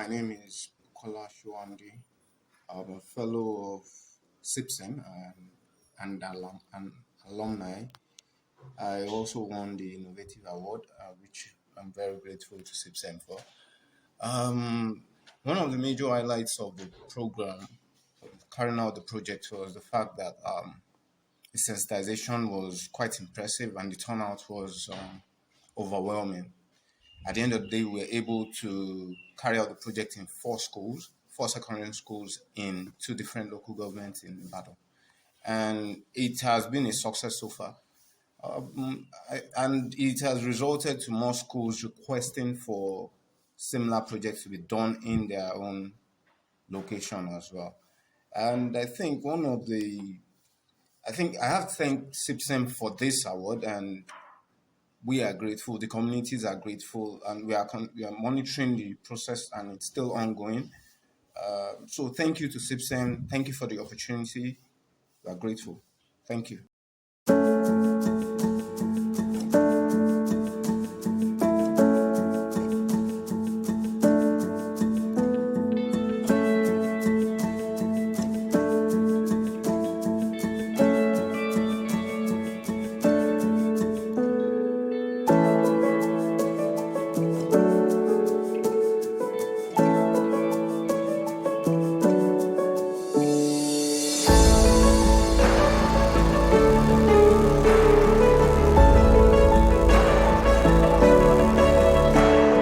My name is Bukola Sowande. I'm a fellow of SIPSEM and alumni. I also won the Innovative Award, which I'm very grateful to SIPSEM for. One of the major highlights of the program, carrying out the project, was the fact that the sensitization was quite impressive and the turnout was overwhelming. At the end of the day, we were able to carry out the project in 4 schools, 4 secondary schools in 2 different local governments in Ibadan. And it has been a success so far. And it has resulted to more schools requesting for similar projects to be done in their own location as well. And I think I have to thank SIPSEM for this award, and we are grateful. The communities are grateful, and we are monitoring the process, and it's still ongoing. So thank you to SIPSEM. Thank you for the opportunity. We are grateful. Thank you.